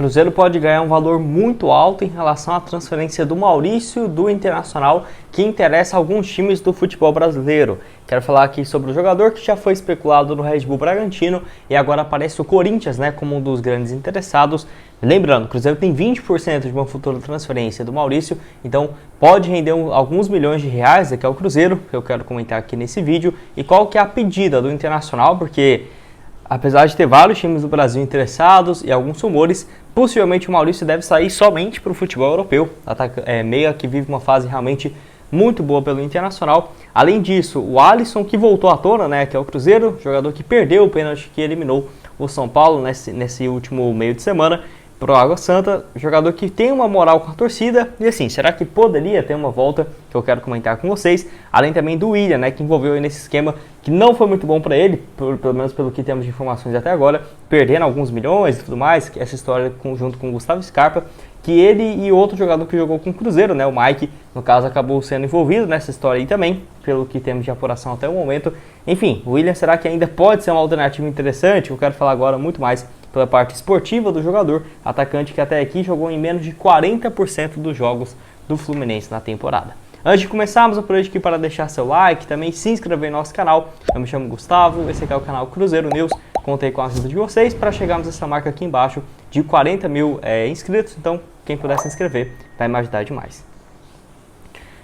Cruzeiro pode ganhar um valor muito alto em relação à transferência do Maurício do Internacional, que interessa a alguns times do futebol brasileiro. Quero falar aqui sobre o jogador que já foi especulado no Red Bull Bragantino e agora aparece o Corinthians, como um dos grandes interessados. Lembrando, o Cruzeiro tem 20% de uma futura transferência do Maurício, então pode render alguns milhões de reais aqui ao Cruzeiro, que eu quero comentar aqui nesse vídeo. E qual que é a pedida do Internacional, porque apesar de ter vários times do Brasil interessados e alguns rumores, possivelmente o Maurício deve sair somente para o futebol europeu. Meia que vive uma fase realmente muito boa pelo Internacional. Além disso, o Alisson, que voltou à tona, que é o Cruzeiro, jogador que perdeu o pênalti que eliminou o São Paulo nesse último meio de semana pro Água Santa, jogador que tem uma moral com a torcida, e assim, será que poderia ter uma volta que eu quero comentar com vocês, além também do William, que envolveu aí nesse esquema que não foi muito bom para ele, pelo menos pelo que temos de informações até agora, perdendo alguns milhões e tudo mais, essa história junto com o Gustavo Scarpa, que ele e outro jogador que jogou com o Cruzeiro, o Mike, no caso, acabou sendo envolvido nessa história aí também, pelo que temos de apuração até o momento. Enfim, o William, será que ainda pode ser uma alternativa interessante? Eu quero falar agora muito mais pela parte esportiva do jogador, atacante que até aqui jogou em menos de 40% dos jogos do Fluminense na temporada. Antes de começarmos, eu aproveito aqui para deixar seu like, também se inscrever no nosso canal. Eu me chamo Gustavo, esse aqui é o canal Cruzeiro News. Contei com a ajuda de vocês para chegarmos a essa marca aqui embaixo de 40 mil inscritos, então quem puder se inscrever vai me ajudar demais.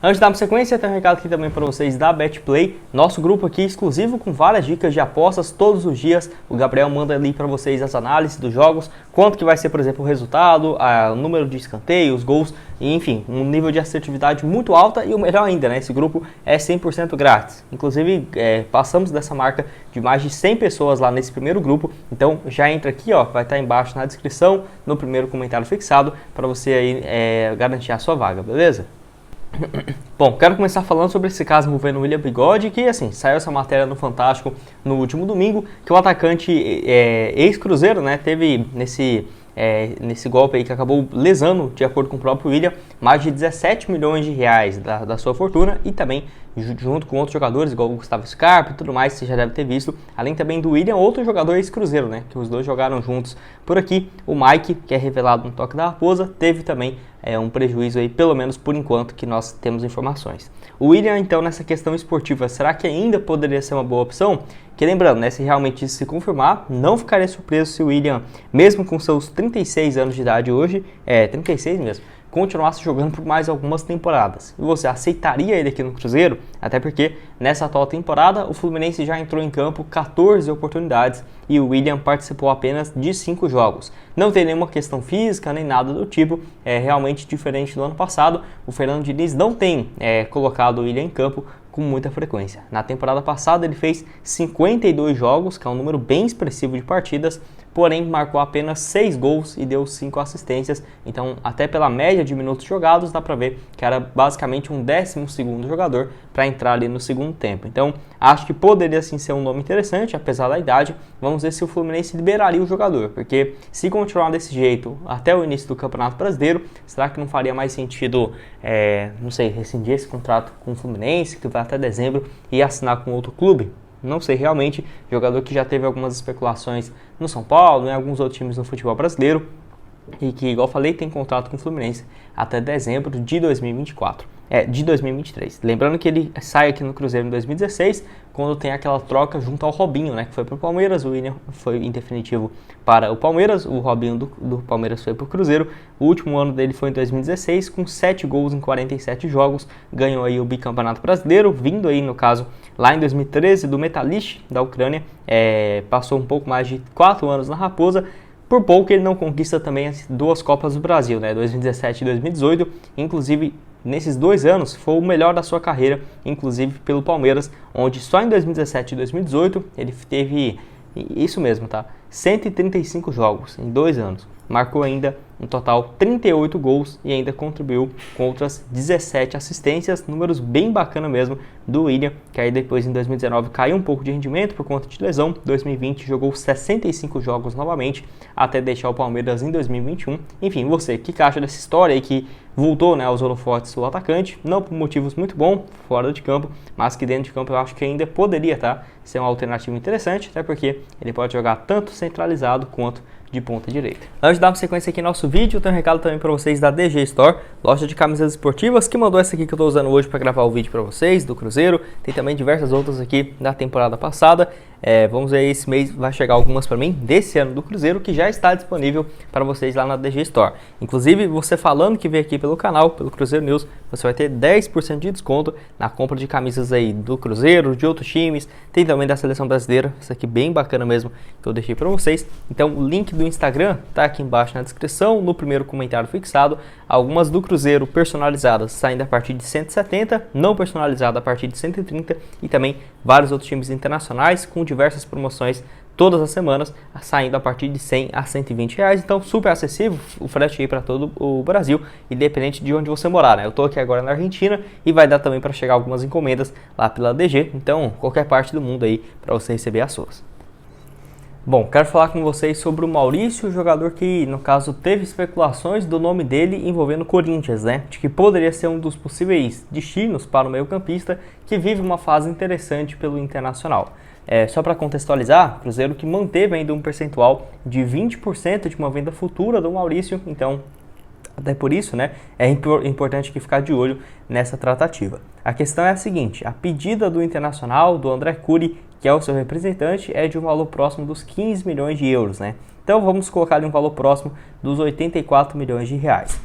Antes de darmos sequência, tem um recado aqui também para vocês da BetPlay, nosso grupo aqui exclusivo com várias dicas de apostas todos os dias. O Gabriel manda ali para vocês as análises dos jogos, quanto que vai ser, por exemplo, o resultado, o número de escanteios, gols, e, enfim, um nível de assertividade muito alta e o melhor ainda, esse grupo é 100% grátis. Inclusive, passamos dessa marca de mais de 100 pessoas lá nesse primeiro grupo, então já entra aqui, vai estar embaixo na descrição, no primeiro comentário fixado, para você aí garantir a sua vaga, beleza? Bom, quero começar falando sobre esse caso envolvendo o William Bigode, que assim, saiu essa matéria no Fantástico no último domingo, que o atacante ex-Cruzeiro, teve nesse golpe aí que acabou lesando, de acordo com o próprio William, mais de 17 milhões de reais da sua fortuna, e também junto com outros jogadores, igual o Gustavo Scarpa e tudo mais, você já deve ter visto, além também do William, outro jogador ex-Cruzeiro, que os dois jogaram juntos por aqui. O Mike, que é revelado no Toque da Raposa, teve também um prejuízo aí, pelo menos por enquanto, que nós temos informações. O William, então, nessa questão esportiva, será que ainda poderia ser uma boa opção? Que lembrando, se realmente isso se confirmar, não ficaria surpreso se o William, mesmo com seus 36 anos de idade hoje, 36 mesmo, continuasse jogando por mais algumas temporadas. E você aceitaria ele aqui no Cruzeiro? Até porque nessa atual temporada o Fluminense já entrou em campo 14 oportunidades e o William participou apenas de 5 jogos. Não tem nenhuma questão física nem nada do tipo, é realmente diferente do ano passado. O Fernando Diniz não tem colocado o William em campo com muita frequência. Na temporada passada ele fez 52 jogos, que é um número bem expressivo de partidas, porém marcou apenas 6 gols e deu 5 assistências, então até pela média de minutos jogados dá pra ver que era basicamente um 12º jogador para entrar ali no segundo tempo. Então acho que poderia sim ser um nome interessante, apesar da idade. Vamos ver se o Fluminense liberaria o jogador, porque se continuar desse jeito até o início do Campeonato Brasileiro, será que não faria mais sentido, rescindir esse contrato com o Fluminense, que vai até dezembro, e assinar com outro clube? Não sei realmente, jogador que já teve algumas especulações no São Paulo, em alguns outros times no futebol brasileiro, e que, igual falei, tem contrato com o Fluminense até dezembro de 2024. De 2023. Lembrando que ele sai aqui no Cruzeiro em 2016, quando tem aquela troca junto ao Robinho, que foi para o Palmeiras. O William foi em definitivo para o Palmeiras, o Robinho do Palmeiras foi para o Cruzeiro. O último ano dele foi em 2016, com 7 gols em 47 jogos, ganhou aí o bicampeonato brasileiro, vindo aí, no caso, lá em 2013, do Metalist, da Ucrânia, passou um pouco mais de 4 anos na Raposa. Por pouco ele não conquista também as 2 Copas do Brasil, 2017 e 2018, inclusive nesses 2 anos foi o melhor da sua carreira, inclusive pelo Palmeiras, onde só em 2017 e 2018 ele teve, isso mesmo, 135 jogos em 2 anos. Marcou ainda um total 38 gols e ainda contribuiu com outras 17 assistências, números bem bacana mesmo do William, que aí depois em 2019 caiu um pouco de rendimento por conta de lesão. 2020 jogou 65 jogos novamente, até deixar o Palmeiras em 2021. Enfim, você, o que acha dessa história aí que voltou aos holofotes o atacante? Não por motivos muito bons fora de campo, mas que dentro de campo eu acho que ainda poderia ser uma alternativa interessante, até porque ele pode jogar tanto centralizado quanto de ponta direita. Antes de dar uma sequência aqui no nosso vídeo, eu tenho um recado também para vocês da DG Store, loja de camisas esportivas, que mandou essa aqui que eu estou usando hoje para gravar o vídeo para vocês, do Cruzeiro. Tem também diversas outras aqui da temporada passada. Vamos ver, esse mês vai chegar algumas para mim desse ano do Cruzeiro, que já está disponível para vocês lá na DG Store. Inclusive, você falando que veio aqui pelo canal, pelo Cruzeiro News, você vai ter 10% de desconto na compra de camisas aí do Cruzeiro, de outros times, tem também da Seleção Brasileira, isso aqui bem bacana mesmo, que eu deixei para vocês. Então, o link do Instagram tá aqui embaixo na descrição, no primeiro comentário fixado. Algumas do Cruzeiro personalizadas saindo a partir de 170, não personalizada a partir de 130 e também vários outros times internacionais com diversas promoções todas as semanas, saindo a partir de 100 a 120 reais, então super acessível, o frete aí para todo o Brasil, independente de onde você morar, né? Eu tô aqui agora na Argentina e vai dar também para chegar algumas encomendas lá pela DG, então qualquer parte do mundo aí para você receber as suas. Bom, quero falar com vocês sobre o Maurício, jogador que, no caso, teve especulações do nome dele envolvendo o Corinthians, né? De que poderia ser um dos possíveis destinos para o meio-campista que vive uma fase interessante pelo Internacional. Só para contextualizar, o Cruzeiro que manteve ainda um percentual de 20% de uma venda futura do Maurício, então até por isso, né, é importante que ficar de olho nessa tratativa. A questão é a seguinte: a pedida do Internacional, do André Curi, que é o seu representante, é de um valor próximo dos 15 milhões de euros, né? Então vamos colocar ali um valor próximo dos 84 milhões de reais.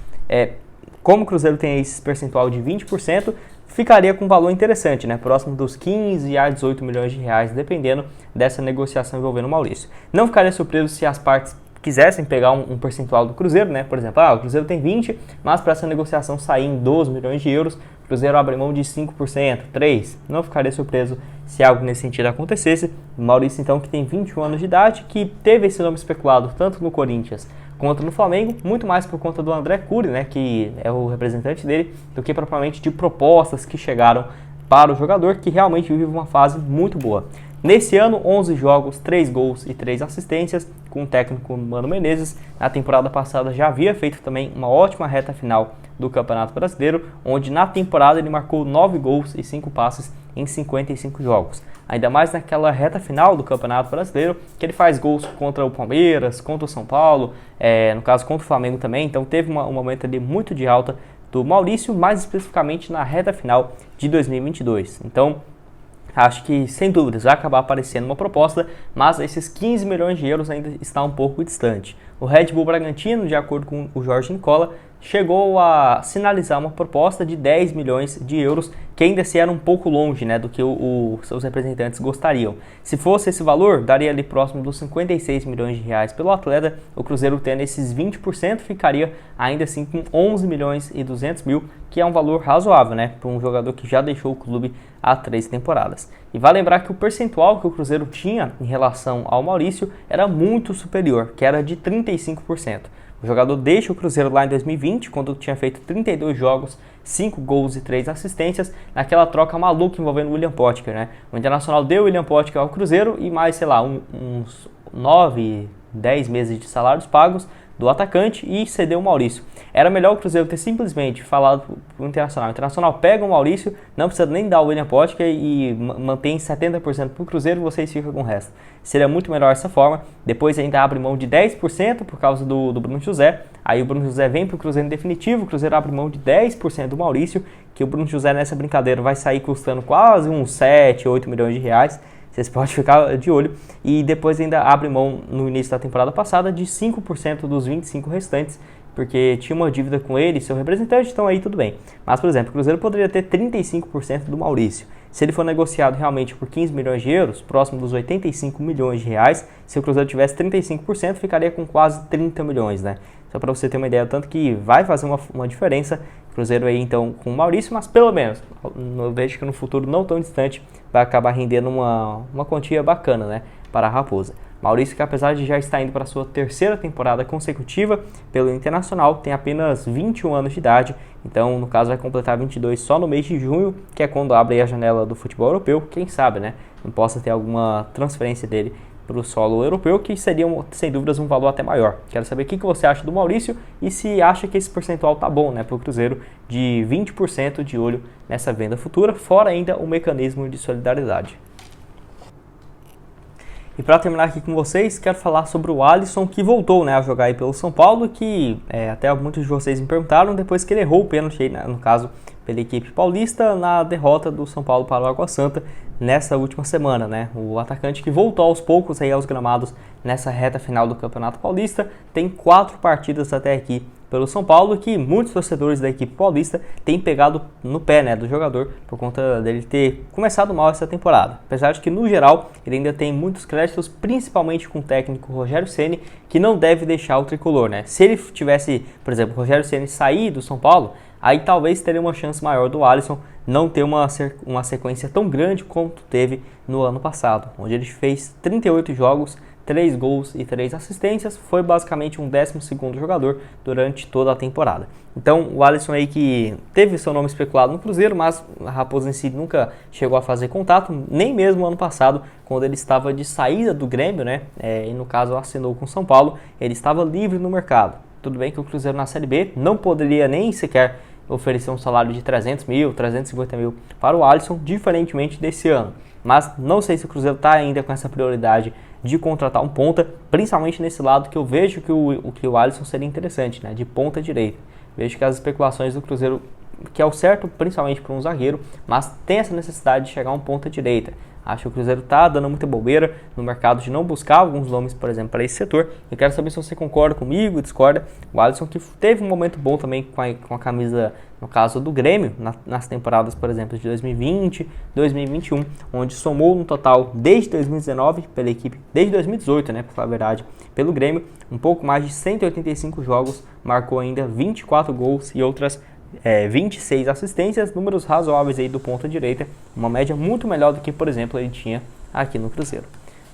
Como o Cruzeiro tem esse percentual de 20%, ficaria com um valor interessante, né? Próximo dos 15 a 18 milhões de reais, dependendo dessa negociação envolvendo o Maurício. Não ficaria surpreso se as partes quisessem pegar um percentual do Cruzeiro, né? Por exemplo, o Cruzeiro tem 20, mas para essa negociação sair em 12 milhões de euros, o Cruzeiro abre mão de 5%, 3%. Não ficaria surpreso se algo nesse sentido acontecesse. O Maurício, então, que tem 21 anos de idade, que teve esse nome especulado tanto no Corinthians quanto no Flamengo, muito mais por conta do André Curi, né, que é o representante dele, do que propriamente de propostas que chegaram para o jogador, que realmente vive uma fase muito boa. Nesse ano, 11 jogos, 3 gols e 3 assistências, com o técnico Mano Menezes. Na temporada passada já havia feito também uma ótima reta final do Campeonato Brasileiro, onde na temporada ele marcou 9 gols e 5 passes em 55 jogos. Ainda mais naquela reta final do Campeonato Brasileiro, que ele faz gols contra o Palmeiras, contra o São Paulo, no caso contra o Flamengo também. Então teve um momento ali muito de alta do Maurício, mais especificamente na reta final de 2022. Então, acho que, sem dúvidas, vai acabar aparecendo uma proposta, mas esses 15 milhões de euros ainda está um pouco distante. O Red Bull Bragantino, de acordo com o Jorge Nicola, chegou a sinalizar uma proposta de 10 milhões de euros, que ainda se era um pouco longe, né, do que os seus representantes gostariam. Se fosse esse valor, daria ali próximo dos 56 milhões de reais pelo atleta. O Cruzeiro, tendo esses 20%, ficaria ainda assim com 11 milhões e 200 mil, que é um valor razoável, né, para um jogador que já deixou o clube há 3 temporadas. E vale lembrar que o percentual que o Cruzeiro tinha em relação ao Maurício era muito superior, que era de 35%. O jogador deixa o Cruzeiro lá em 2020, quando tinha feito 32 jogos, 5 gols e 3 assistências, naquela troca maluca envolvendo o William Potker, né? O Internacional deu o William Potker ao Cruzeiro e mais, sei lá, uns 9, 10 meses de salários pagos do atacante e cedeu o Maurício. Era melhor o Cruzeiro ter simplesmente falado para o Internacional: o Internacional pega o Maurício, não precisa nem dar o William Potker e mantém 70% para o Cruzeiro, vocês ficam com o resto. Seria muito melhor essa forma. Depois ainda abre mão de 10% por causa do Bruno José. Aí o Bruno José vem para o Cruzeiro em definitivo, o Cruzeiro abre mão de 10% do Maurício, que o Bruno José nessa brincadeira vai sair custando quase uns 7, 8 milhões de reais. Vocês podem ficar de olho. E depois ainda abre mão, no início da temporada passada, de 5% dos 25 restantes, porque tinha uma dívida com ele, seu representante, então aí tudo bem. Mas, por exemplo, o Cruzeiro poderia ter 35% do Maurício. Se ele for negociado realmente por 15 milhões de euros, próximo dos 85 milhões de reais, se o Cruzeiro tivesse 35%, ficaria com quase 30 milhões, né? Só para você ter uma ideia, tanto que vai fazer uma diferença o Cruzeiro aí então com o Maurício, mas pelo menos, eu vejo que no futuro não tão distante vai acabar rendendo uma quantia bacana, né, para a Raposa. Maurício, que apesar de já estar indo para a sua 3ª temporada consecutiva pelo Internacional, tem apenas 21 anos de idade, então no caso vai completar 22 só no mês de junho, que é quando abre a janela do futebol europeu. Quem sabe, né, não possa ter alguma transferência dele para o solo europeu, que seria, sem dúvidas, um valor até maior. Quero saber o que você acha do Maurício e se acha que esse percentual tá bom, né, para o Cruzeiro, de 20% de olho nessa venda futura, fora ainda o mecanismo de solidariedade. E para terminar aqui com vocês, quero falar sobre o Alisson, que voltou, né, a jogar aí pelo São Paulo, que até muitos de vocês me perguntaram depois que ele errou o pênalti aí, no caso pela equipe paulista, na derrota do São Paulo para o Água Santa nessa última semana, né? O atacante que voltou aos poucos aí aos gramados nessa reta final do Campeonato Paulista, tem 4 partidas até aqui pelo São Paulo, que muitos torcedores da equipe paulista têm pegado no pé, né, do jogador, por conta dele ter começado mal essa temporada. Apesar de que, no geral, ele ainda tem muitos créditos, principalmente com o técnico Rogério Ceni, que não deve deixar o tricolor, né? Se ele tivesse, por exemplo, Rogério Ceni sair do São Paulo, aí talvez teria uma chance maior do Alisson não ter uma sequência tão grande quanto teve no ano passado, onde ele fez 38 jogos, 3 gols e 3 assistências, foi basicamente um 12º jogador durante toda a temporada. Então o Alisson aí que teve seu nome especulado no Cruzeiro, mas a Raposa em si nunca chegou a fazer contato, nem mesmo ano passado, quando ele estava de saída do Grêmio, né, e no caso assinou com o São Paulo, ele estava livre no mercado. Tudo bem que o Cruzeiro na Série B não poderia nem sequer oferecer um salário de 300 mil, 350 mil para o Alisson, diferentemente desse ano. Mas não sei se o Cruzeiro está ainda com essa prioridade de contratar um ponta, principalmente nesse lado que eu vejo que o Alisson seria interessante, né, de ponta direita. Vejo que as especulações do Cruzeiro, que é o certo principalmente para um zagueiro, mas tem essa necessidade de chegar a um ponta direita. Acho que o Cruzeiro está dando muita bobeira no mercado de não buscar alguns nomes, por exemplo, para esse setor. Eu quero saber se você concorda comigo, discorda. O Alisson que teve um momento bom também com a camisa, no caso do Grêmio, nas temporadas, por exemplo, de 2020, 2021, onde somou no total, desde 2019, pela equipe, desde 2018, né, para falar a verdade, pelo Grêmio, um pouco mais de 185 jogos, marcou ainda 24 gols e outras 26 assistências, números razoáveis aí do ponta direita, uma média muito melhor do que, por exemplo, ele tinha aqui no Cruzeiro.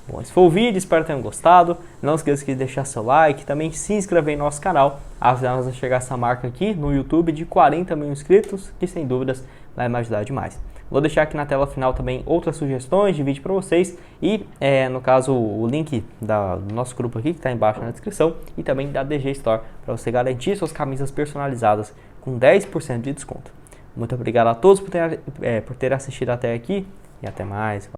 Bom, esse foi o vídeo, espero que tenham gostado. Não esqueça de deixar seu like, também se inscrever no nosso canal, ajudar-nos a chegar a essa marca aqui no YouTube de 40 mil inscritos, que sem dúvidas vai me ajudar demais. Vou deixar aqui na tela final também outras sugestões de vídeo para vocês e, no caso, o link do nosso grupo aqui, que está embaixo na descrição, e também da DG Store, para você garantir suas camisas personalizadas com 10% de desconto. Muito obrigado a todos por ter assistido até aqui e até mais.